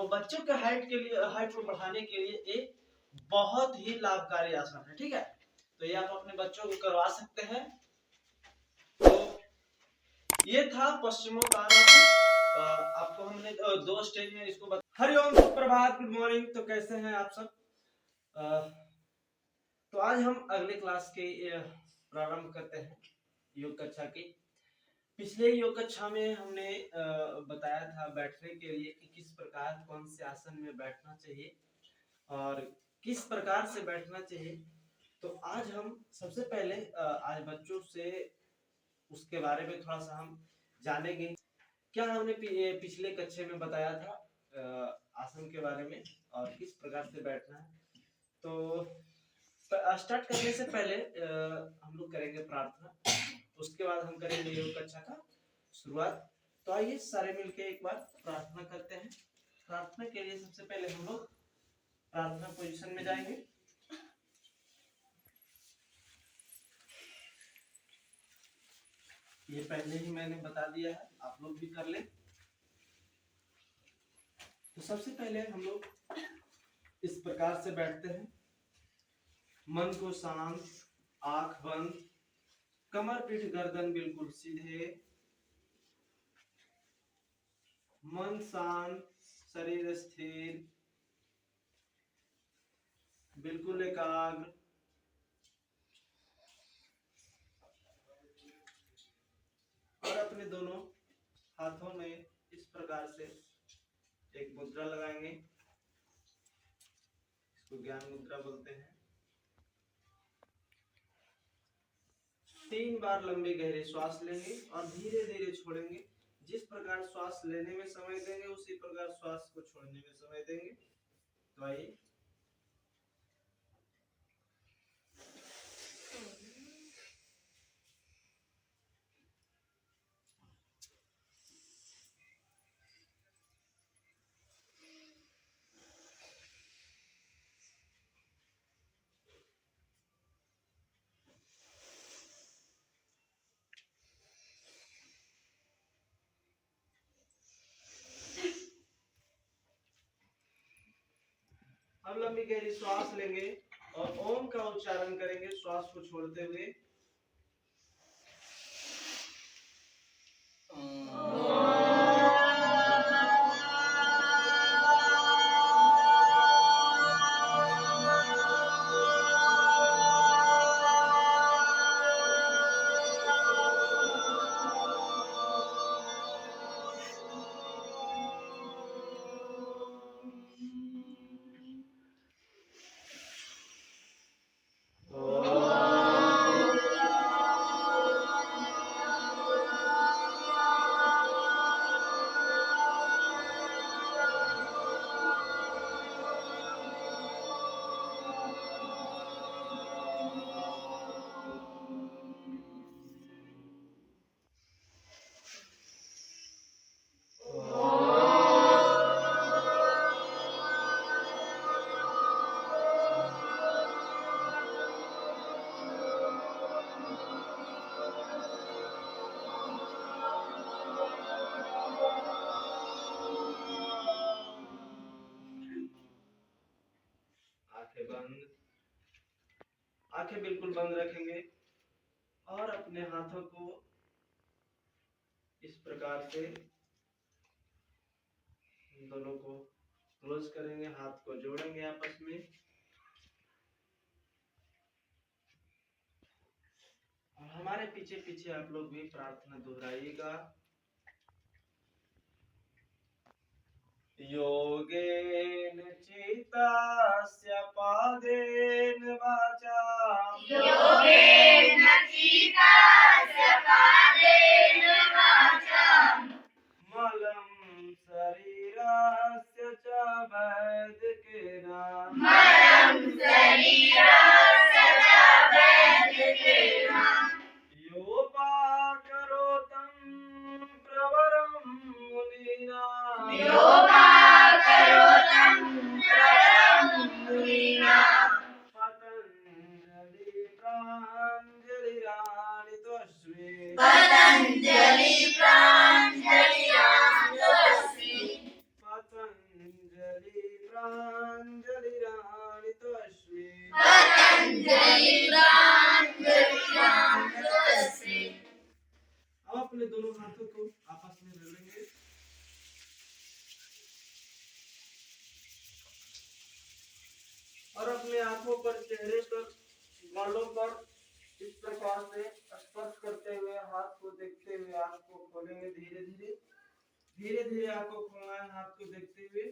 बच्चों के हाइट को बढ़ाने के लिए एक बहुत ही लाभकारी आसन है। ठीक है, तो ये आप अपने बच्चों को करवा सकते हैं। तो ये था पश्चिमोत्तानासन। आपको हमने 2 स्टेज में इसको हरिओम, सुप्रभात, गुड मॉर्निंग। तो कैसे हैं आप सब? तो आज हम अगले क्लास के प्रारंभ करते हैं योग कक्षा की। पिछले योग कक्षा में हमने बताया था बैठने के लिए कि किस प्रकार कौन से आसन में बैठना चाहिए और किस प्रकार से बैठना चाहिए। तो आज हम सबसे पहले आज बच्चों से उसके बारे में थोड़ा सा हम जानेंगे। क्या हमने पिछले कक्षा में बताया था आसन के बारे में और किस प्रकार से बैठना है। तो स्टार्ट करने से पहले हम लोग करेंगे प्रार्थना, उसके बाद हम करेंगे योग कक्षा का शुरुआत। तो आइए सारे मिलके एक बार प्रार्थना करते हैं। प्रार्थना के लिए सबसे पहले हम लोग प्रार्थना पोजीशन में जाएंगे। ये पहले ही मैंने बता दिया है, आप लोग भी कर लें। तो सबसे पहले हम लोग इस प्रकार से बैठते हैं, मन को शांत, आंख बंद, कमर पीठ गर्दन बिल्कुल सीधे, मन शांत, शरीर स्थिर, बिल्कुल एकाग्र। और अपने दोनों हाथों में इस प्रकार से एक मुद्रा लगाएंगे, इसको ज्ञान मुद्रा बोलते हैं। 3 बार लंबे गहरे श्वास लेंगे और धीरे धीरे छोड़ेंगे। जिस प्रकार श्वास लेने में समय देंगे उसी प्रकार श्वास को छोड़ने में समय देंगे। तो आइए हम लंबी गहरी श्वास लेंगे और ओम का उच्चारण करेंगे श्वास को छोड़ते हुए। आंखें बिल्कुल बंद रखेंगे और अपने हाथों को इस प्रकार से दोनों को क्लोज करेंगे, हाथ को जोड़ेंगे आपस में और हमारे पीछे पीछे आप लोग भी प्रार्थना दोहराइएगा। योगेन चित्तस्य पादेन वाचां, योगेन चित्तस्य पादेन वाचां, मलं शरीरस्य च वैदिकेन, मलं शरीरस्य च वैदिकेन, योपाकरोतं प्रवरं मुनीनां, योपाकरोतं पतंजलि प्राञ्जलिराणि तस्मै पतंजलि प्राञ्जलिरामृतस्मै। अब अपने दोनों हाथों को आपस में रगड़ेंगे और अपने आंखों पर, चेहरे पर, गालों पर इस प्रकार से स्पर्श करते हुए, हाथ को देखते हुए आंख को खोलेंगे। धीरे धीरे धीरे धीरे आंख को खोलना है, हाथ को देखते हुए।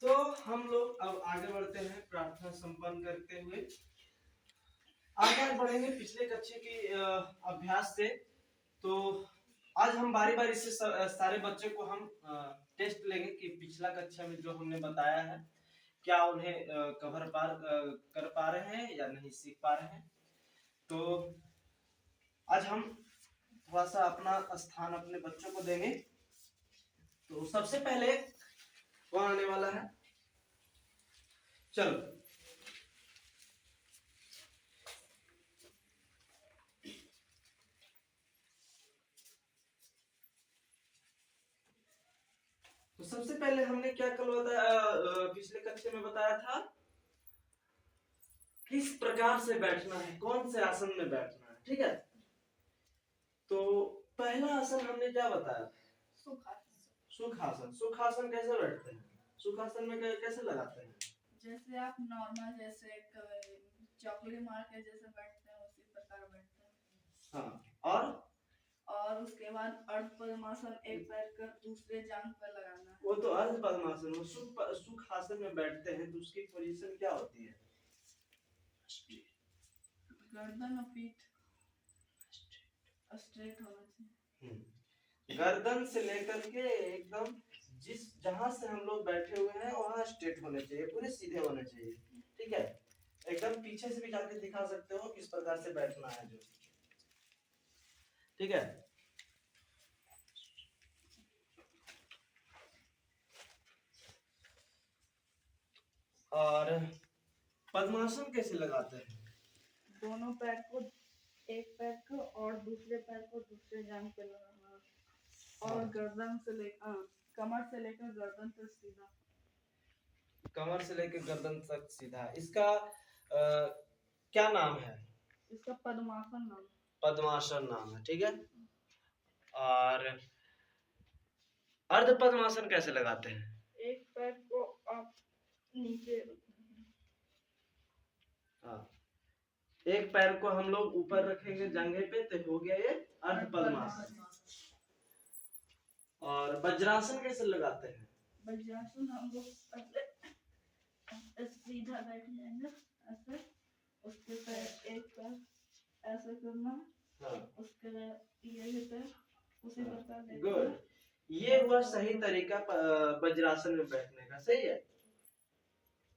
तो हम लोग अब आगे बढ़ते हैं प्रार्थना संपन्न करते हुए। आगे बढ़ेंगे पिछले कक्षा के अभ्यास से। तो आज हम बारी बारी से सारे बच्चे को हम टेस्ट लेंगे कि पिछला कक्षा में जो हमने बताया है क्या उन्हें कवर कर पा रहे हैं या नहीं सीख पा रहे हैं। तो आज हम थोड़ा सा अपना स्थान अपने बच्चों को देंगे। तो सबसे पहले कौन आने वाला है? चलो तो सबसे पहले हमने क्या कल बताया, पिछले कक्षा में बताया था किस प्रकार से बैठना है, कौन से आसन में बैठना है। ठीक है, तो पहला आसन हमने क्या बताया? सुखासन। सुखासन कैसे बैठते हैं? सुखासन में कैसे लगाते हैं? जैसे आप नॉर्मल जैसे चौकड़ी मार के जैसे बैठते हैं उसी प्रकार बैठते हैं। हाँ, और उसके बाद अर्ध पद्मासन, एक पैर का दूसरे जांघ पर लगाना है। वो तो अर्ध पद्मासन। वो सुखासन में बैठते हैं तो उसकी पोजीशन क्या होती है? गर्दन और पीठ स्ट्रेट होना चाहिए। गर्दन से लेकर के एकदम जहां से हम लोग बैठे हुए हैं वहां स्ट्रेट होने चाहिए, पूरे सीधे होने चाहिए। ठीक है, एकदम पीछे से भी जाके दिखा सकते हो किस प्रकार से बैठना है जो। ठीक है, और पद्मासन कैसे लगाते हैं? दोनों पैर को, एक पैर को और दूसरे पैर को दूसरे जांघ पे लगाना और गर्दन से लेकर कमर से लेकर गर्दन तक सीधा। कमर से लेकर गर्दन तक सीधा। इसका क्या नाम है? इसका पद्मासन नाम। पद्मासन नाम है। ठीक है, और अर्ध पद्मासन कैसे लगाते हैं? एक पैर को आप नीचे, हाँ, एक पैर को हम लोग ऊपर रखेंगे जांघे पे तो हो गया ये अर्ध पद्मासन। और वज्रासन कैसे लगाते हैं? वज्रासन हम लोग सीधा बैठ जाएंगे ऐसे, उसके पैर एक पैर ऐसे करना। हाँ, उसके ये भी पैर उसी प्रकार देखना। गुड, ये हुआ सही तरीका वज्रासन में बैठने का। सही है।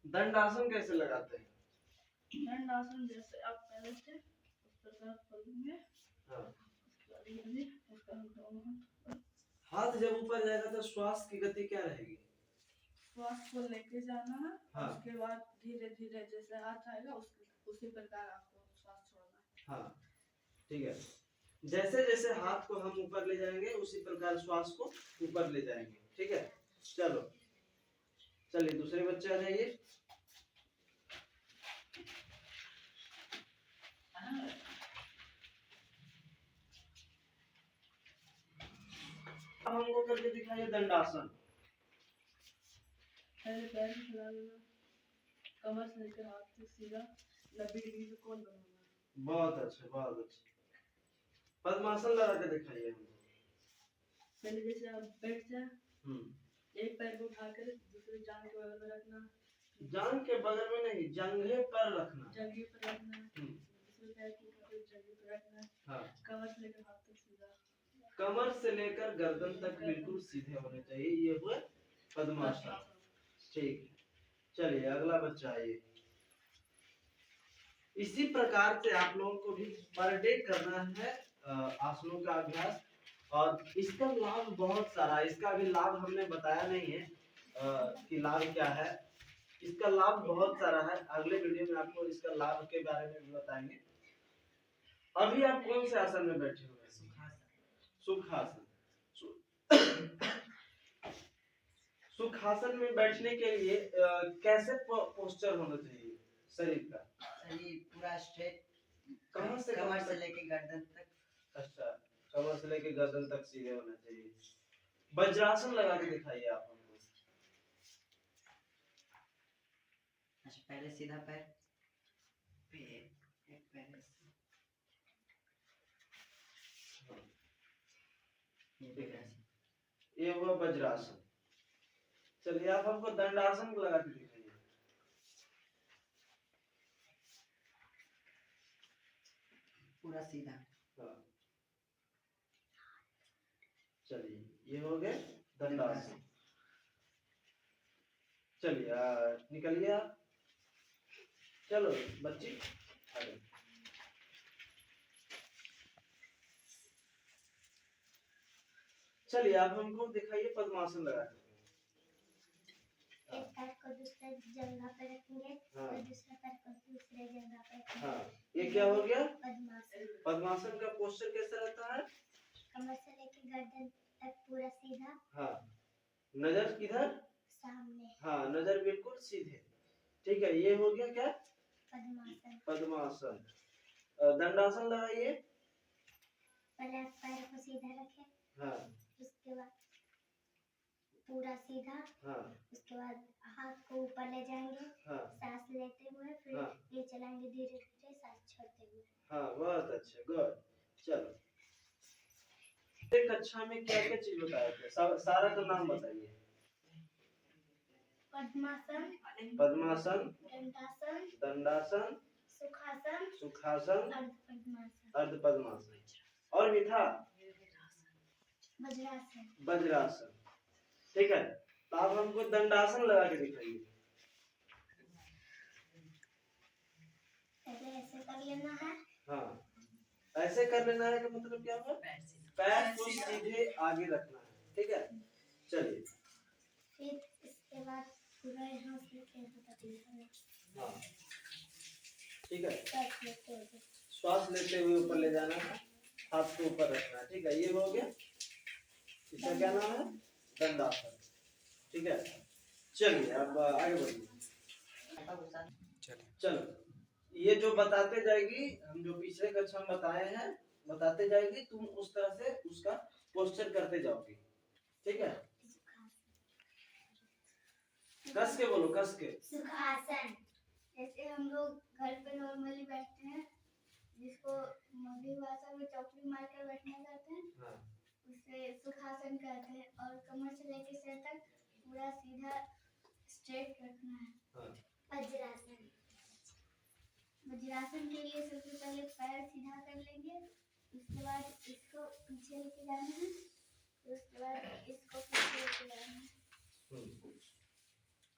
दंडासन कैसे लगाते हैं? दंडासन जैसे आप पहले से उस प्रकार खोलेंगे। हाँ, उसका हम दोनों हाथ जब ऊपर जाएगा तो श्वास की गति क्या रहेगी? श्वास को लेके जाना है। हाँ, उसके बाद धीरे धीरे जैसे हाथ आएगा उसी प्रकार आपको श्वास छोड़ना है। हाँ, ठीक है, जैसे जैसे हाथ को हम ऊपर ले जाएंगे उसी प्रकार श्वास को ऊपर ले जाएंगे। ठीक है, चलो चलिए दूसरे बच्चे आ जाइए। अब हमको करके दिखाइए दंडासन। पहले पैर फैला लेना, कमर से लेकर हाथ तक सीधा 90 डिग्री का कोण बनाना है। बहुत अच्छा, बहुत अच्छा। पद्मासन लगा के दिखाइए हमको। पहले जैसे आप बैठ जाए, एक पैर को उठाकर दूसरे जांघ के बगल में रखना। जांघ के बगल में नहीं, जंघे पर रखना। जंघे पर रखना। दूसरे पैर को उठाकर जंघे पर रखना। हाँ, कमर से लेकर हाथ तक सीधा। कमर से लेकर गर्दन तक बिल्कुल सीधे होने चाहिए। ये हुआ पद्मासन। ठीक, चलिए अगला बच्चा आइए। इसी प्रकार से आप लोगों को भी पर डे करना है आसनों का अभ्यास। और इसका लाभ बहुत सारा, इसका भी लाभ हमने बताया नहीं है कि लाभ क्या है। इसका लाभ बहुत सारा है, अगले वीडियो में आपको इसका लाभ के बारे में भी बताएंगे। अभी आप कौन से आसन में बैठे हुए हैं? सुखासन। सुखासन में बैठने के लिए कैसे पोस्चर होना चाहिए शरीर का? शरीर पूरा स्ट्रेट, कमर से कमर से लेके गर्दन तक। अच्छा, कमर से लेके गर्दन तक सीधे होना चाहिए। वज्रासन लगा के दिखाइए आप हमको। अच्छा, पहले सीधा पैर, फिर एक पैर ऐसे। ये वज्रासन। ये हुआ वज्रासन। चलिए आप हमको दंडासन लगा के दिखाइए। पूरा सीधा। हाँ। चलिए ये हो गए दंडासन। चलिए निकलिए आप। चलो बच्ची आगे। चलिए आप हमको दिखाइए पद्मासन लगा के। एक पैर को दूसरे जगह पे रखेंगे हाँ। और दूसरा पैर को दूसरे जगह पे रखेंगे। हाँ, ये क्या हो गया? पद्मासन। पद्मासन का पोस्चर कैसा रहता है? कमर से लेकर गर्दन तक पूरा सीधा। हाँ, नजर किधर? सामने। हाँ, नजर बिल्कुल सीधे। ठीक है, ये हो गया क्या? पद्मासन। पद्मासन। दंडासन लगाइए। पहले पैर को सीधा रखें, हाँ उसके बाद पूरा सीधा, हाँ उसके बाद हाथ को ऊपर ले जाएंगे, हाँ सांस लेते हुए, फिर हाँ। ये चलाएंगे धीरे धीरे सांस छोड़ते हुए। हाँ, बहुत अच्छे, गुड। चलो, एक कक्षा में क्या क्या चीज बताए थे? सारा का नाम बताइए। पद्मासन, पद्मासन, दंडासन, दंडासन, सुखासन, सुखासन, अर्धपद्मासन, अर्ध पद्मासन, और भी था वज्रासन। वज्रासन। ठीक है, तो आप हमको दंडासन लगा के दिखाइए। पहले ऐसे कर लेना है, हाँ, ऐसे कर लेना है का मतलब क्या हुआ? पैर को सीधे आगे रखना है। ठीक है, चलिए। फिर इसके बाद पूरा यहाँ से लेके यहाँ तक लेना है। हाँ, ठीक है, सांस लेते हुए। श्वास लेते हुए ऊपर ले जाना है, हाथ को ऊपर रखना है। ठीक है, ये हो गया। इसका क्या नाम है? दंडासन। ठीक है, चलिए अब आगे बढ़िए। चलो, ये जो बताते जाएगी, हम जो पिछले कक्षा में बताए हैं बताते जाएगी, तुम उस तरह से उसका पोस्चर करते जाओगे। ठीक है, कस के बोलो, कस के। सुखासन। जैसे हम लोग घर पे नॉर्मली बैठते हैं, जिसको मगही भाषा में चौकड़ी मार कर बैठना कहते हैं, हाँ, उसे सुखासन कहते हैं। और कमर से लेकर सिर तक पूरा सीधा स्ट्रेट रखना है। हाँ, वज्रासन। वज्रासन के लिए सबसे पहले पैर सीधा कर लेंगे, उसके बाद इसको पीछे लेके जाना है, उसके बाद इसको पीछे लेके जाना है,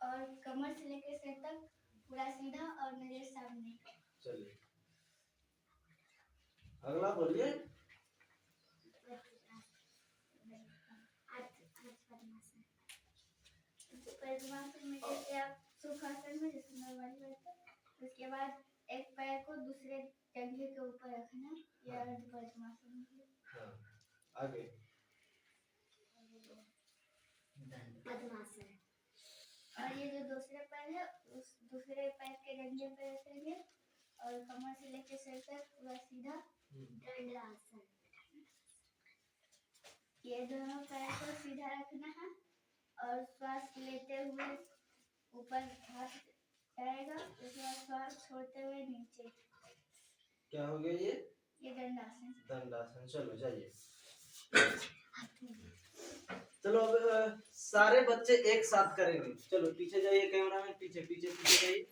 और कमर से लेकर सिर तक पूरा सीधा और नजर सामने। चलिए अगला बोलिए। पद्मासन में जैसे आप सुखासन में जैसे नॉर्मली बैठते हैं, उसके बाद एक पैर को दूसरे जंघे के ऊपर रखना, ये अर्धपद्मासन है। हाँ, आगे। पद्मासन। और ये जो दूसरे पैर है, उस दूसरे पैर के जंघे पे रखेंगे और कमर से लेकर सिर तक पूरा सीधा। दंडासन। ये दोनों पैर को सीधा रखना है और श्वास लेते हुए ऊपर हाथ जाएगा, उसके बाद श्वास छोड़ते हुए नीचे। क्या हो गया ये? दंडासन। दंडासन। चलो जाइए। चलो अब सारे बच्चे एक साथ करेंगे। चलो पीछे जाइए, कैमरा में पीछे पीछे पीछे जाइए।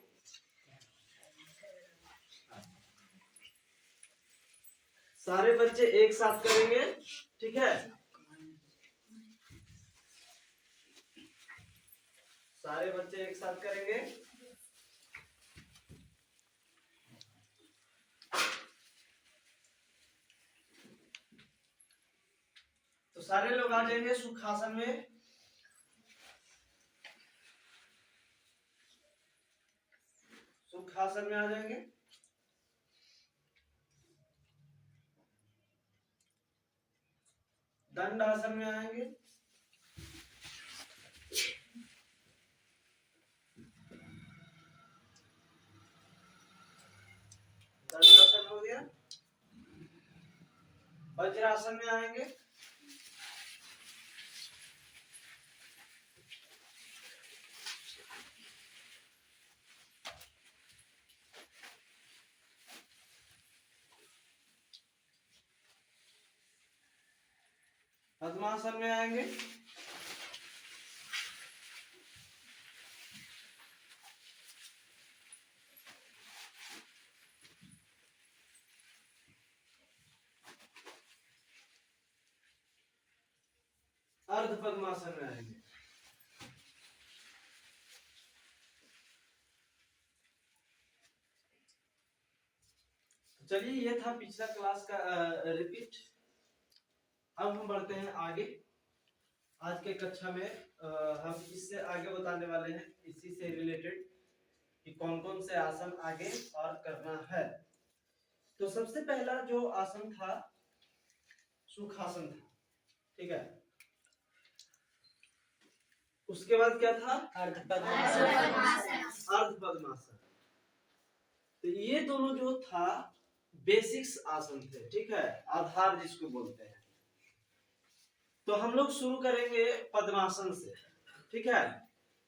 सारे बच्चे एक साथ करेंगे, ठीक है? सारे बच्चे एक साथ करेंगे। तो सारे लोग आ जाएंगे सुखासन में। सुखासन में आ जाएंगे। दंडासन में आएंगे। वज्रासन में आएंगे। पद्मासन में आएंगे। अर्ध पद्मासन में आएंगे। चलिए, ये था पिछला क्लास का रिपीट। अब हम बढ़ते हैं आगे। आज के कक्षा में हम इससे आगे बताने वाले हैं, इसी से रिलेटेड, कि कौन कौन से आसन आगे और करना है। तो सबसे पहला जो आसन था सुखासन था, ठीक है। उसके बाद क्या था? अर्ध पद्मासन। अर्ध पद्मासन। तो ये दोनों जो था बेसिक्स आसन थे, ठीक है, आधार जिसको बोलते हैं। तो हम लोग शुरू करेंगे पद्मासन से, ठीक है।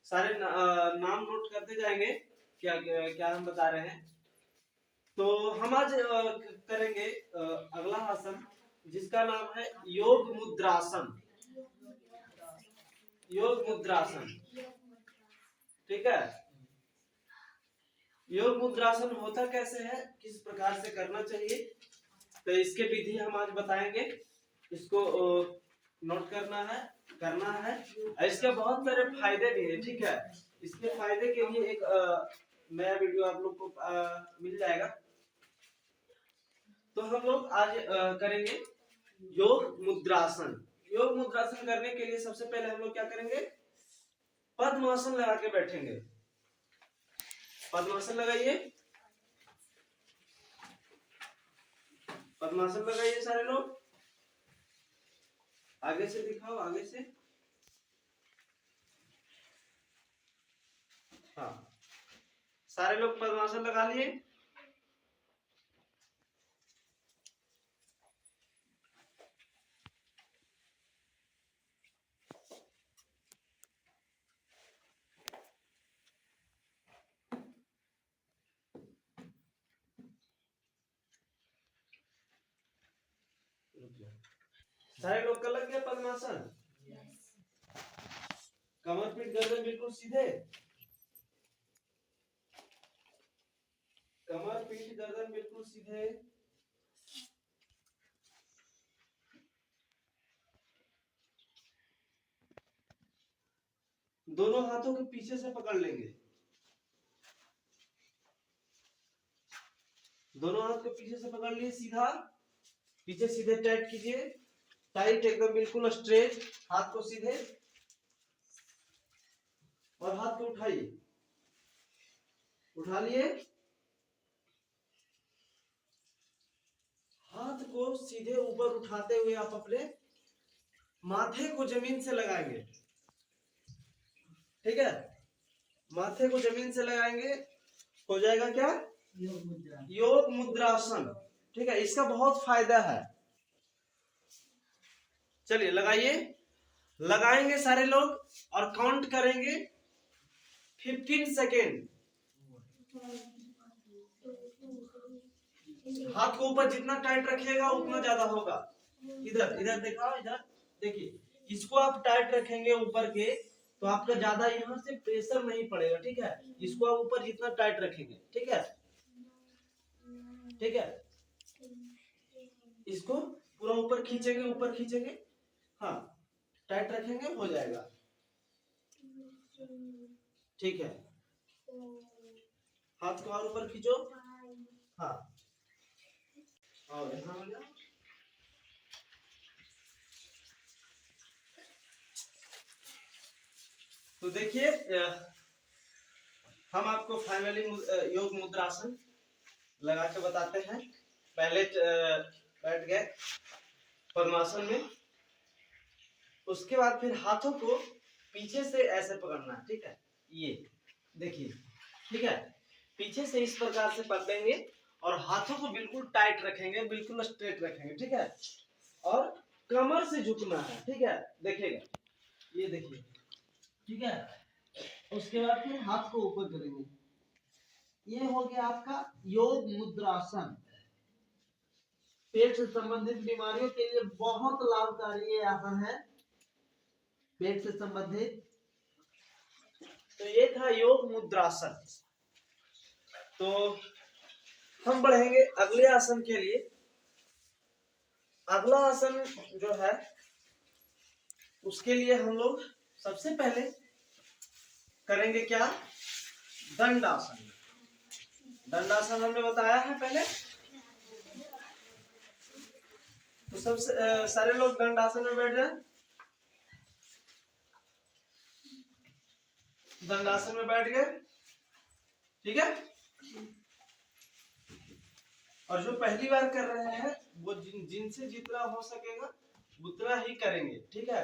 सारे नाम नोट करते जाएंगे, क्या क्या हम बता रहे हैं। तो हम आज करेंगे अगला आसन, जिसका नाम है योग मुद्रासन। योग मुद्रासन, ठीक है। योग मुद्रासन होता कैसे है, किस प्रकार से करना चाहिए, तो इसके विधि हम आज बताएंगे। इसको नोट करना है। इसके बहुत सारे फायदे भी है, ठीक है। इसके फायदे के लिए एक नया वीडियो आप लोग को मिल जाएगा। तो हम लोग आज करेंगे योग मुद्रासन। योग मुद्रासन करने के लिए सबसे पहले हम लोग क्या करेंगे? पद्मासन लगा के बैठेंगे। पद्मासन लगाइए, पद्मासन लगाइए सारे लोग। आगे से दिखाओ, आगे से। हाँ, सारे लोग पद्मासन लगा लिए। सारे लोग का लग गया पद्मासन। कमर पीठ गर्दन बिल्कुल सीधे। कमर पीठ गर्दन बिल्कुल सीधे। दोनों हाथों के पीछे से पकड़ लेंगे। दोनों हाथ को पीछे से पकड़ लिए, सीधा पीछे सीधे टाइट कीजिए। टाइट एकदम बिल्कुल स्ट्रेट। हाथ को सीधे और हाथ को उठाइए। उठा लिए। हाथ को सीधे ऊपर उठाते हुए आप अपने माथे को जमीन से लगाएंगे, ठीक है। माथे को जमीन से लगाएंगे, हो जाएगा क्या? योग मुद्रा। योग मुद्रासन, ठीक है। इसका बहुत फायदा है। चलिए लगाइए। लगाएंगे सारे लोग और काउंट करेंगे 15 सेकेंड। हाथ को ऊपर जितना टाइट रखिएगा उतना ज्यादा होगा। इधर इधर दिखाओ, इधर देखिए। इसको आप टाइट रखेंगे ऊपर के, तो आपका ज्यादा यहाँ से प्रेशर नहीं पड़ेगा, ठीक है। इसको आप ऊपर जितना टाइट रखेंगे, ठीक है, ठीक है। इसको पूरा ऊपर खींचेंगे, ऊपर खींचेंगे, हाँ, टाइट रखेंगे, हो जाएगा, ठीक है। हाथ को और ऊपर खींचो, हाँ, और यहाँ हो जाओ। तो देखिए, हम आपको फाइनली योग मुद्रासन लगा के बताते हैं। पहले बैठ गए पद्मासन में, उसके बाद फिर हाथों को पीछे से ऐसे पकड़ना है, ठीक है। ये देखिए, ठीक है। पीछे से इस प्रकार से पकड़ेंगे और हाथों को बिल्कुल टाइट रखेंगे, बिल्कुल स्ट्रेट रखेंगे, ठीक है। और कमर से झुकना है, ठीक है। देखिएगा, ये देखिए, ठीक है। उसके बाद फिर हाथ को ऊपर करेंगे। ये हो गया आपका योग मुद्रासन। पेट से संबंधित बीमारियों के लिए बहुत लाभकारी ये आसन है, पेट से संबंधित। तो ये था योग मुद्रासन। तो हम बढ़ेंगे अगले आसन के लिए। अगला आसन जो है उसके लिए हम लोग सबसे पहले करेंगे क्या, दंडासन। दंडासन हमने बताया है पहले। तो सबसे सारे लोग दंडासन में बैठ जाए। दंडासन में बैठ गए, ठीक है। और जो पहली बार कर रहे हैं वो जिनसे जितना हो सकेगा उतना ही करेंगे, ठीक है।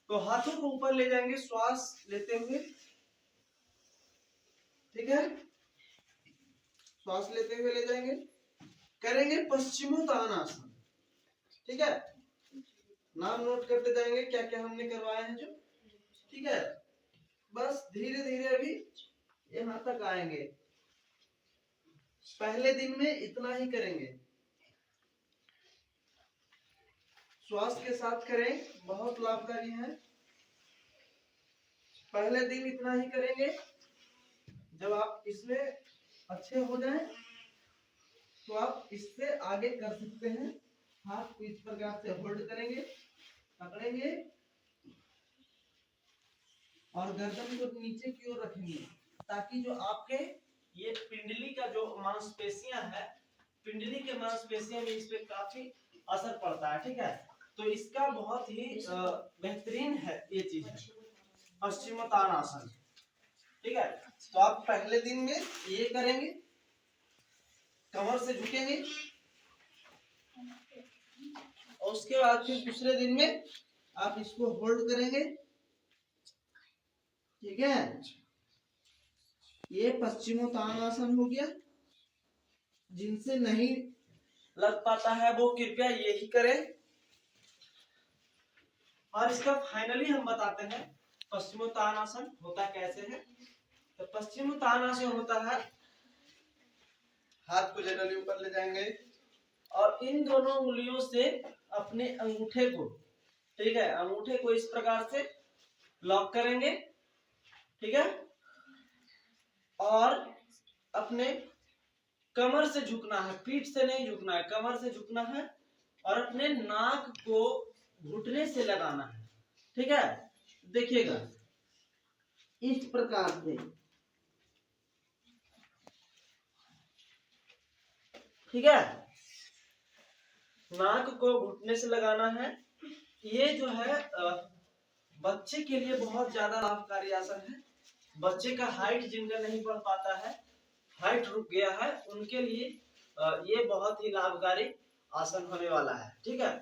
तो हाथों को ऊपर ले जाएंगे श्वास लेते हुए, ठीक है। श्वास लेते हुए ले जाएंगे, करेंगे पश्चिमोत्तानासन, ठीक है। नाम नोट करते जाएंगे क्या क्या हमने करवाए हैं जो, ठीक है। बस धीरे धीरे अभी यहाँ तक आएंगे। पहले दिन में इतना ही करेंगे, श्वास के साथ करें, बहुत लाभकारी है। पहले दिन इतना ही करेंगे। जब आप इसमें अच्छे हो जाएं तो आप इससे आगे कर सकते हैं। हाथ को इस प्रकार से होल्ड करेंगे, पकड़ेंगे और गर्दन को नीचे की ओर रखेंगे, ताकि जो आपके ये पिंडली का जो मांसपेशियां है, पिंडली के मांसपेशियों में इस पे काफी असर पड़ता है, ठीक है। तो इसका बहुत ही बेहतरीन है ये चीज है, पश्चिमोत्तानासन, ठीक है। तो आप पहले दिन में ये करेंगे, कमर से झुकेंगे, और उसके बाद फिर दूसरे दिन में आप इसको होल्ड करेंगे, ठीक है। ये पश्चिमोत्तानासन हो गया। जिनसे नहीं लग पाता है वो कृपया यही करें। और इसका फाइनली हम बताते हैं पश्चिमोत्तानासन होता कैसे है। तो पश्चिमोत्तानासन होता है, हाथ को जनरली ऊपर ले जाएंगे और इन दोनों उंगलियों से अपने अंगूठे को, ठीक है, अंगूठे को इस प्रकार से लॉक करेंगे, ठीक है। और अपने कमर से झुकना है, पीठ से नहीं झुकना है, कमर से झुकना है और अपने नाक को घुटने से लगाना है, ठीक है। देखिएगा इस प्रकार से, ठीक है। नाक को घुटने से लगाना है। ये जो है बच्चे के लिए बहुत ज्यादा लाभकारी आसन है। बच्चे का हाइट जिनका नहीं बढ़ पाता है, हाइट रुक गया है, उनके लिए ये बहुत ही लाभकारी आसन होने वाला है, ठीक है।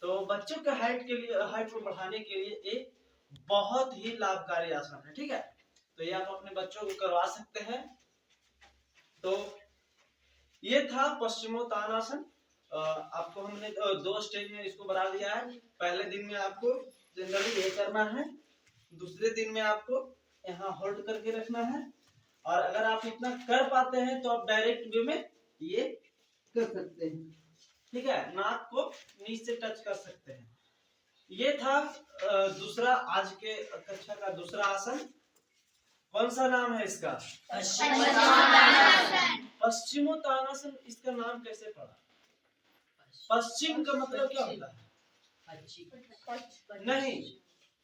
तो बच्चों के हाइट के लिए, हाइट को बढ़ाने के लिए ये बहुत ही लाभकारी आसन है, ठीक है। तो ये आप अपने बच्चों को करवा सकते हैं। तो ये था पश्चिमोत्तानासन। आपको हमने 2 स्टेज में इसको बता दिया है। पहले दिन में आपको जनरली ये करना है, दूसरे दिन में आपको यहाँ होल्ड करके रखना है। और अगर आप इतना कर पाते हैं तो आप डायरेक्ट वे में ये कर सकते हैं, ठीक है। नाक को नीचे से टच कर सकते हैं। ये था दूसरा, आज के कक्षा का दूसरा आसन। कौन सा नाम है इसका? पश्चिमोत्तानासन। इसका नाम कैसे पड़ा? पश्चिम का मतलब क्या होता है? नहीं,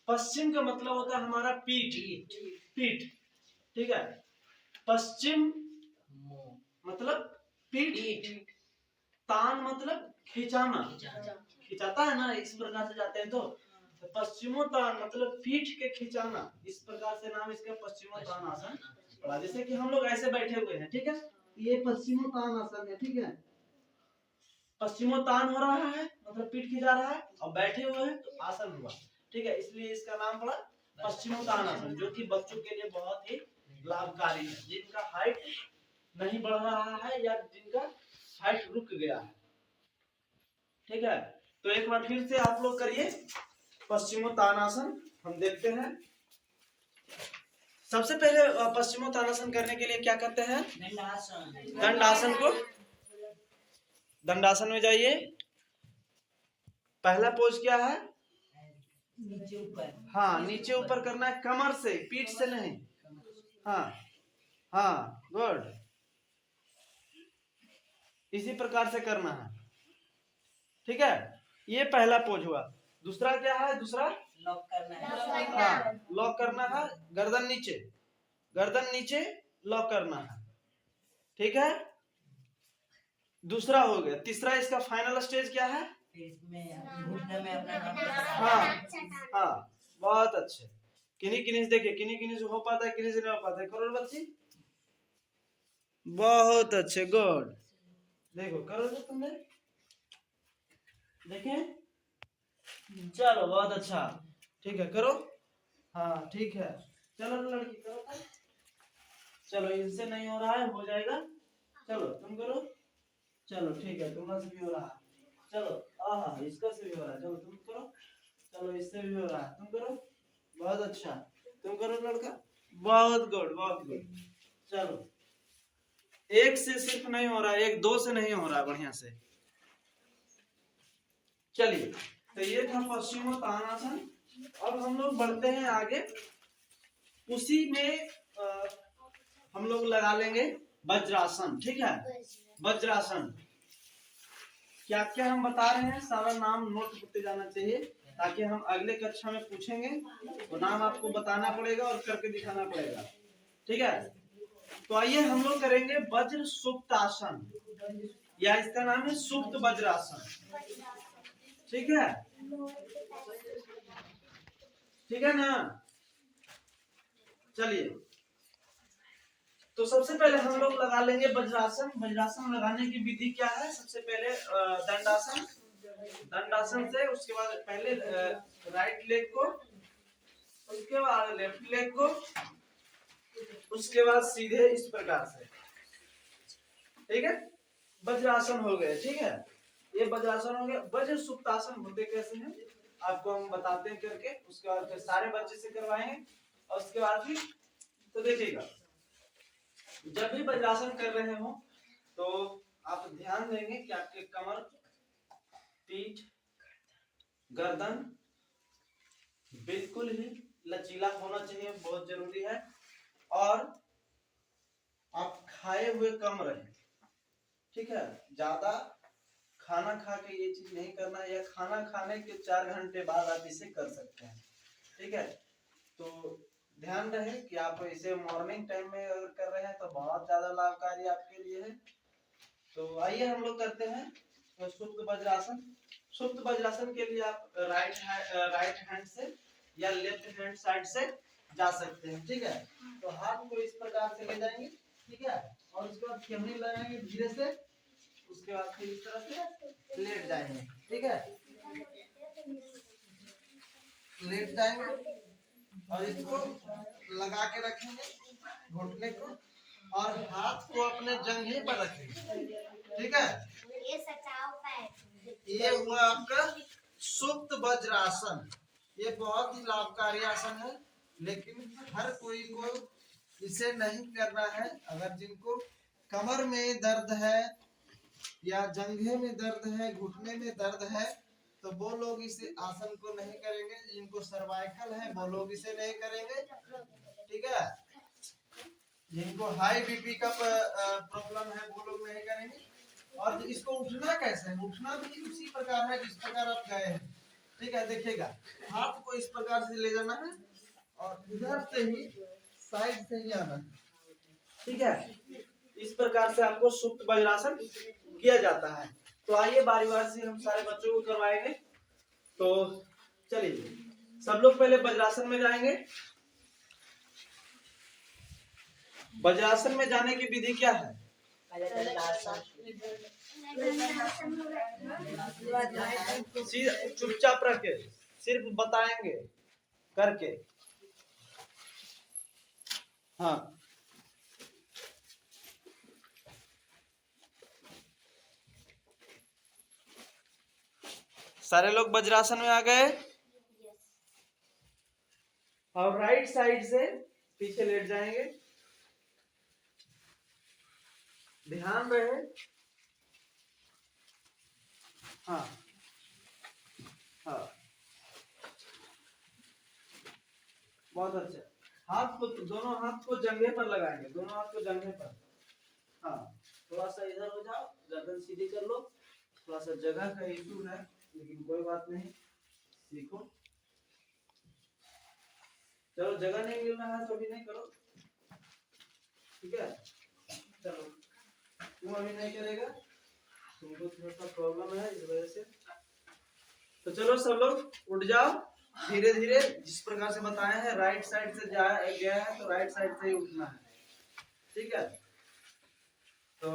पश्चिम का मतलब होता है हमारा पीठ, पीठ, ठीक है। पश्चिम मतलब पीठ, तान मतलब खिंचाना, खिंचाता है ना, इस प्रकार से जाते हैं। तो पश्चिमोत्तान मतलब पीठ के खिंचाना, इस प्रकार से नाम इसका पश्चिमोत्तानासन पड़ा। जैसे कि हम लोग ऐसे बैठे हुए हैं, ठीक है, ये पश्चिमोत्तानासन है, ठीक है। पश्चिमोत्तान हो रहा है मतलब पीठ खिंचा रहा है, और बैठे हुए हैं तो आसन हुआ, ठीक है। इसलिए इसका नाम पड़ा पश्चिमोत्तानासन, जो कि बच्चों के लिए बहुत ही लाभकारी है, जिनका हाइट नहीं बढ़ रहा है या जिनका हाइट रुक गया है, ठीक है। तो एक बार फिर से आप लोग करिए पश्चिमोत्तानासन। हम देखते हैं सबसे पहले पश्चिमोत्तानासन करने के लिए क्या करते हैं, दंडासन को, दंडासन में जाइए। पहला पोज क्या है, नीचे ऊपर। हाँ नीचे ऊपर करना है, कमर से, पीठ से नहीं। हाँ हाँ गुड, इसी प्रकार से करना है, ठीक है। ये पहला पोज हुआ। दूसरा क्या है, दूसरा लॉक करना है। हाँ लॉक करना है, गर्दन नीचे, गर्दन नीचे लॉक करना है, ठीक है। दूसरा हो गया। तीसरा इसका फाइनल स्टेज क्या है, फिर इसमें घुटने में अपना नाम हाँ हाँ बहुत अच्छे। किन्हीं किन्हीं से देखिए, किन्हीं किन्हीं से हो पाता है, किन्हीं से नहीं हो पाता है। करो बच्ची, बहुत अच्छे, गुड। देखो करो जो तुमने देखें, चलो बहुत अच्छा, ठीक है करो। हाँ ठीक है, चलो लड़की करो। चलो इनसे नहीं हो रहा है, हो जाएगा। चलो तुम करो, चलो ठीक है, तुम्हारा से भी हो रहा है। चलो आहा इसका से भी हो रहा है, चलो तुम करो। चलो इससे भी हो रहा है, तुम करो, बहुत अच्छा। तुम करो लड़का, बहुत गुड बहुत गुड। चलो एक से सिर्फ नहीं हो रहा है, एक दो से नहीं हो रहा है बढ़िया से। चलिए तो ये था पश्चिमोत्तानासन। अब हम लोग बढ़ते हैं आगे, उसी में हम लोग लगा लेंगे वज्रासन, ठीक है। वज्रासन क्या क्या हम बता रहे हैं, सारा नाम नोट करते जाना चाहिए, ताकि हम अगले कक्षा में पूछेंगे वो नाम आपको बताना पड़ेगा और करके दिखाना पड़ेगा, ठीक है। तो आइए हम लोग करेंगे वज्र सुप्तासन, या इसका नाम है सुप्त वज्रासन, ठीक है, ठीक है ना। चलिए तो सबसे पहले हम लोग लगा लेंगे वज्रासन। वज्रासन लगाने की विधि क्या है, सबसे पहले दंडासन, दंडासन से उसके बाद पहले राइट लेग को, उसके बाद लेफ्ट लेग को, उसके बाद सीधे इस प्रकार से, ठीक है। वज्रासन हो गए, ठीक है। ये वज्रासन हो गया। वज्र सुप्तासन होते कैसे हैं आपको हम बताते हैं करके, उसके बाद फिर सारे बच्चे से करवाएंगे और उसके बाद फिर तो देखिएगा, जब भी वज्रासन कर रहे हो तो आप ध्यान देंगे कि आपके कमर, पीठ, गर्दन बिल्कुल ही लचीला होना चाहिए, बहुत जरूरी है। और आप खाए हुए कम रहे, ठीक है। ज्यादा खाना खा के ये चीज नहीं करना है, या खाना खाने के 4 घंटे बाद आप इसे कर सकते हैं, ठीक है। तो ध्यान रहे कि आप इसे मॉर्निंग टाइम में अगर कर रहे हैं तो बहुत ज्यादा लाभकारी आपके लिए है। तो आइए हम लोग करते हैं तो सुप्त वज्रासन। सुप्त वज्रासन के लिए आप राइट हैंड से या लेफ्ट हैंड साइड से जा सकते हैं, ठीक है। तो हाथ को इस प्रकार से ले जाएंगे, ठीक है, और उसके बाद केहनी लगाएंगे धीरे से, उसके बाद फिर इस तरह से लेट जाएंगे, ठीक है, लेट जाएंगे और इसको लगा के रखेंगे घुटने को, और हाथ को अपने जंघे पर रखेंगे, ठीक है। ये सचाओ पैर, ये हुआ आपका सुप्त वज्रासन। ये बहुत ही लाभकारी आसन है, लेकिन हर कोई को इसे नहीं करना है। अगर जिनको कमर में दर्द है या जंघे में दर्द है, घुटने में दर्द है, तो वो लोग इस आसन को नहीं करेंगे। जिनको सर्वाइकल है वो लोग इसे नहीं करेंगे, ठीक है। जिनको हाई बीपी का प्रॉब्लम है वो लोग नहीं करेंगे। और इसको उठना कैसे है, उठना भी उसी प्रकार है जिस प्रकार आप गए हैं, ठीक है। देखिएगा हाथ को इस प्रकार से ले जाना है और इधर से ही साइड से ही आना है, ठीक है। इस प्रकार से आपको सुप्त वज्रासन किया जाता है। तो आइए बारी बारी से हम सारे बच्चों को करवाएंगे। तो चलिए सब लोग पहले वज्रासन में जाएंगे। वज्रासन में जाने की विधि क्या है, चुपचाप रह के सिर्फ बताएंगे करके, हाँ। सारे लोग वज्रासन में आ गए। और राइट साइड से पीछे लेट जाएंगे। ध्यान रहे। हाँ हाँ, बहुत अच्छा। हाथ को, दोनों हाथ को जंघे पर लगाएंगे, दोनों हाथ को जंघे पर। हाँ, थोड़ा सा इधर हो जाओ, गर्दन सीधी कर लो। थोड़ा सा जगह का इशू है, लेकिन कोई बात नहीं, सीखो। चलो, जगह नहीं मिल रहा है तो अभी नहीं करो, ठीक है। चलो, तुम अभी नहीं करेगा, तुमको थोड़ा सा प्रॉब्लम है इस वजह से। तो चलो सब लोग उठ जाओ धीरे धीरे, जिस प्रकार से बताया है। राइट साइड से गया है तो राइट साइड से ही उठना है, ठीक है। तो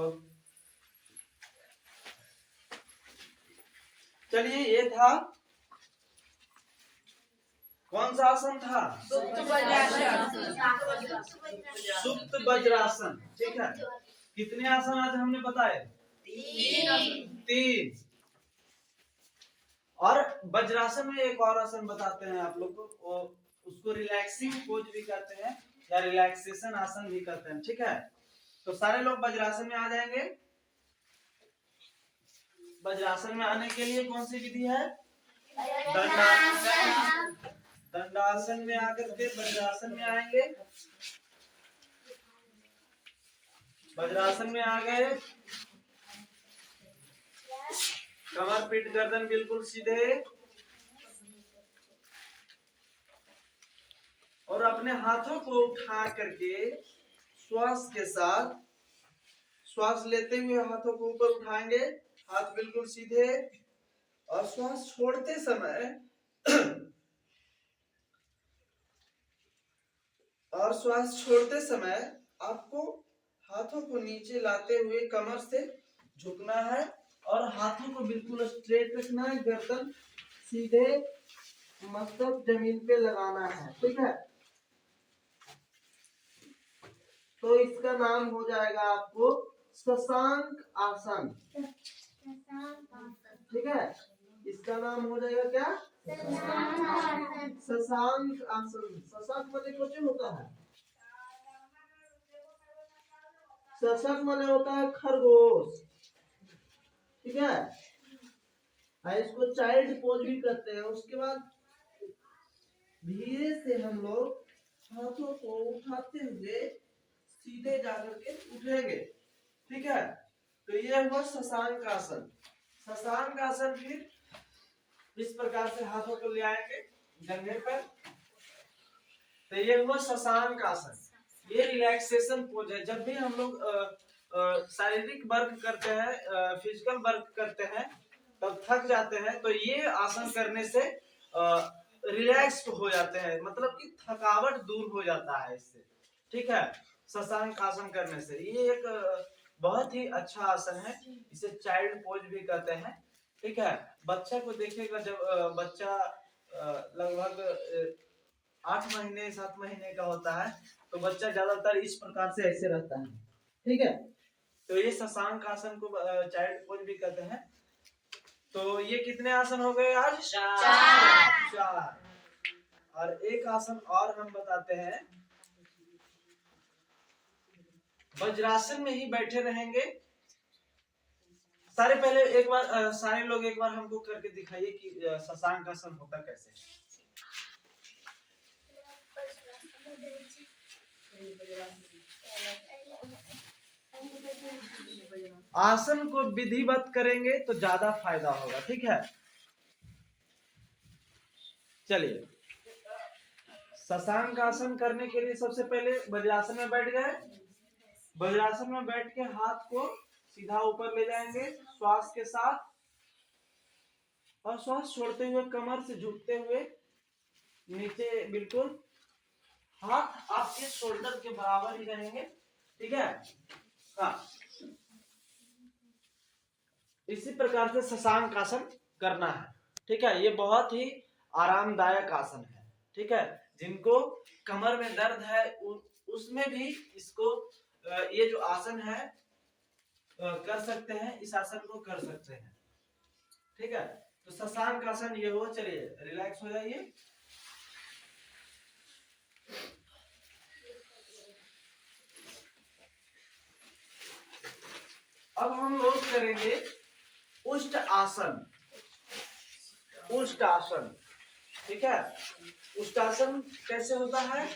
चलिए, ये था, कौन सा आसन था? सुप्त वज्रासन, ठीक है। कितने आसन आज हमने बताए? 3। और वज्रासन में एक और आसन बताते हैं आप लोग को, उसको रिलैक्सिंग पोज भी कहते हैं या रिलैक्सेशन आसन भी कहते हैं, ठीक है। तो सारे लोग वज्रासन में आ जाएंगे। वज्रासन में आने के लिए कौन सी विधि है? दंडासन में आकर के वज्रासन में आएंगे। वज्रासन में आ गए, कमर पीठ गर्दन बिल्कुल सीधे, और अपने हाथों को उठा करके श्वास के साथ, श्वास लेते हुए हाथों को ऊपर उठाएंगे, हाथ बिल्कुल सीधे। और श्वास छोड़ते समय आपको हाथों को नीचे लाते हुए कमर से झुकना है और हाथों को बिल्कुल स्ट्रेट रखना है, गर्दन सीधे, मस्तक जमीन पे लगाना है, ठीक है। तो इसका नाम हो जाएगा आपको शशांक आसन, ठीक है। इसका नाम हो जाएगा क्या? शशांक आसन। शशांक माने कुछ होता है, शशांक माने होता है खरगोश, ठीक है। इसको चाइल्ड पोज भी कहते हैं। उसके बाद धीरे से हम लोग हाथों को उठाते हुए सीधे जाकर के उठेंगे, ठीक है। तो ये हुआ शशांक आसन। शशांक आसन फिर इस प्रकार से हाथों को ले आएंगे जंघे पर। तो ये हुआ शशांक आसन। ये रिलैक्सेशन पोज है। जब भी हम लोग शारीरिक वर्क करते हैं, फिजिकल वर्क करते हैं, तब थक जाते हैं, तो ये आसन करने से रिलैक्स हो जाते हैं, मतलब कि थकावट दूर हो जाता है इससे, ठीक है। शशांक आसन करने से ये एक बहुत ही अच्छा आसन है। इसे चाइल्ड पोज भी कहते हैं, ठीक है। बच्चा को देखिएगा, जब बच्चा लगभग 8 महीने 7 महीने का होता है, तो बच्चा ज्यादातर इस प्रकार से ऐसे रहता है, ठीक है। तो ये शशांक आसन को चाइल्ड पोज भी कहते हैं। तो ये कितने आसन हो गए आज? 4। और एक आसन और हम बताते हैं। वज्रासन में ही बैठे रहेंगे सारे। पहले एक बार सारे लोग एक बार हमको करके दिखाइए कि शशांक आसन होता कैसे। आसन को विधिवत करेंगे तो ज्यादा फायदा होगा, ठीक है। चलिए, शशांक आसन करने के लिए सबसे पहले वज्रासन में बैठ गए। वज्रासन में बैठ के हाथ को सीधा ऊपर ले जाएंगे श्वास के साथ, और श्वास छोड़ते हुए कमर से झुकते हुए नीचे बिल्कुल, हाथ आपके शोल्डर के बराबर ही रहेंगे, ठीक है। हाँ, इसी प्रकार से शशांक आसन करना है, ठीक है। ये बहुत ही आरामदायक आसन है, ठीक है। जिनको कमर में दर्द है उसमें भी इसको, ये जो आसन है कर सकते हैं, इस आसन को कर सकते हैं, ठीक है। तो शशांक आसन ये हो। चलिए रिलैक्स हो जाइए। अब हम लोग करेंगे उष्ट आसन। उष्ट आसन, ठीक है। उष्टासन कैसे होता है?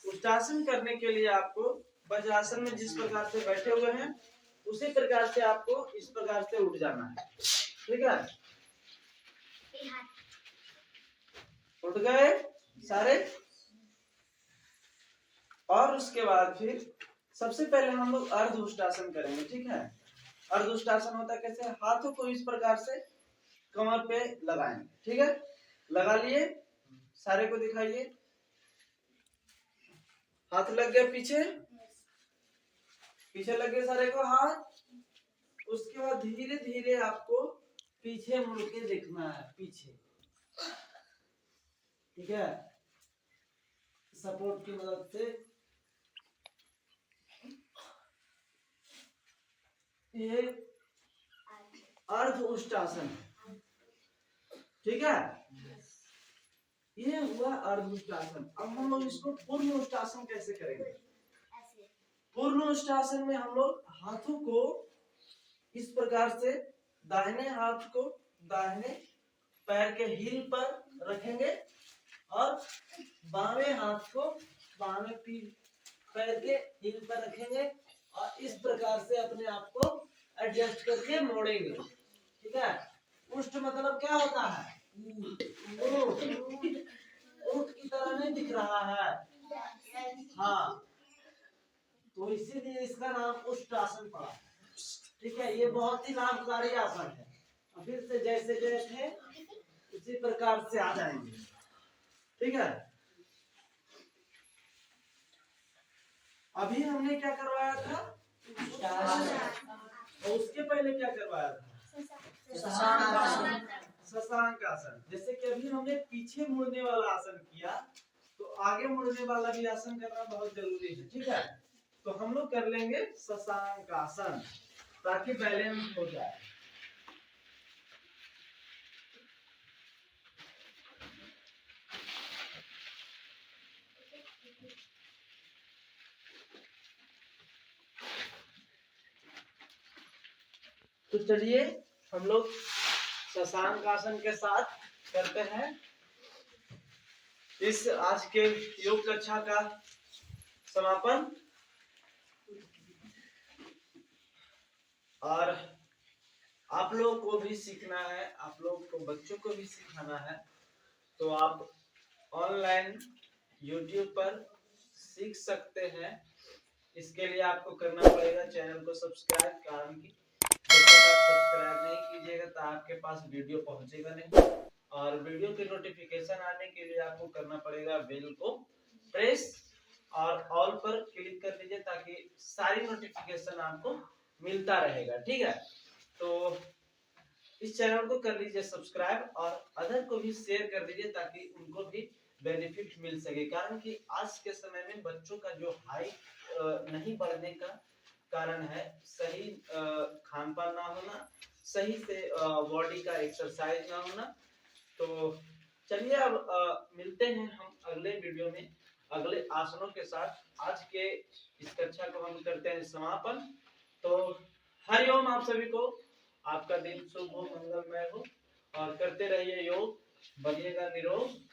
उष्टासन करने के लिए आपको वज्रासन में जिस प्रकार से बैठे हुए हैं उसी प्रकार से आपको इस प्रकार से उठ जाना है, ठीक है। उठ गए सारे। और उसके बाद फिर सबसे पहले हम लोग अर्ध उष्टासन करेंगे, ठीक है। अर्ध उष्टासन होता है कैसे? हाथों को इस प्रकार से कमर पे लगाएंगे, ठीक है। लगा लिए, सारे को दिखाइए। हाथ लग गया पीछे, पीछे लग गए सारे को हाथ। उसके बाद धीरे धीरे आपको पीछे मुड़ के देखना है, पीछे, ठीक है। सपोर्ट की मदद से ये अर्ध उष्टासन, ठीक है। ये हुआ अर्ध उष्टासन। अब हम लोग इसको पूर्ण उष्टासन कैसे करेंगे? पूर्ण उष्टासन में हम लोग हाथों को इस प्रकार से दाहिने हाथ को दाहिने पैर के हील पर रखेंगे और बाएं हाथ को बाएं पैर के हील पर रखेंगे और इस प्रकार से अपने आप को एडजस्ट करके मोड़ेंगे, ठीक है। उष्ट मतलब क्या होता है? ऊंट की तरह नहीं दिख रहा है, हाँ, तो इसीलिए इसका नाम उष्ट आसन पड़ा, ठीक है। ये बहुत ही लाभकारी आसन है। फिर से जैसे थे उसी प्रकार से आ जाएंगे, ठीक है। अभी हमने क्या करवाया था? और उसके पहले क्या करवाया था? शशांक आसन। जैसे कि अभी हमने पीछे मुड़ने वाला आसन किया, तो आगे मुड़ने वाला भी आसन करना बहुत जरूरी है, ठीक है। तो हम लोग कर लेंगे शशांक आसन ताकि बैलेंस हो जाए। तो चलिए हम लोग शशांक आसन के साथ करते हैं इस आज के योग कक्षा का समापन। और आप लोगों को भी सीखना है, आप लोगों को बच्चों को भी सिखाना है, तो आप ऑनलाइन YouTube पर सीख सकते हैं। इसके लिए आपको करना पड़ेगा चैनल को सब्सक्राइब, कारण कि जब तक आप सब्सक्राइब नहीं कीजिएगा तो आपके पास वीडियो पहुंचेगा नहीं। और वीडियो के नोटिफिकेशन आने के लिए आपको करना पड़ेगा बेल को प्रेस और ऑल पर क्लिक कर लीजिए ताकि सारी नोटिफिकेशन आपको मिलता रहेगा, ठीक है। तो इस चैनल को कर लीजिए सब्सक्राइब और अदर को भी शेयर कर दीजिए ताकि उनको भी बेनिफिट मिल सके। कारण कि आज के समय में बच्चों का जो हाइट नहीं बढ़ने का कारण है सही खान पान ना होना, सही से बॉडी का एक्सरसाइज ना होना। तो चलिए अब मिलते हैं हम अगले वीडियो में अगले आसनों के साथ। आज के इस कक्षा को हम करते हैं समापन। तो हरिओम आप सभी को, आपका दिन शुभ हो, मंगलमय हो और करते रहिए योग, बनिएगा निरोग।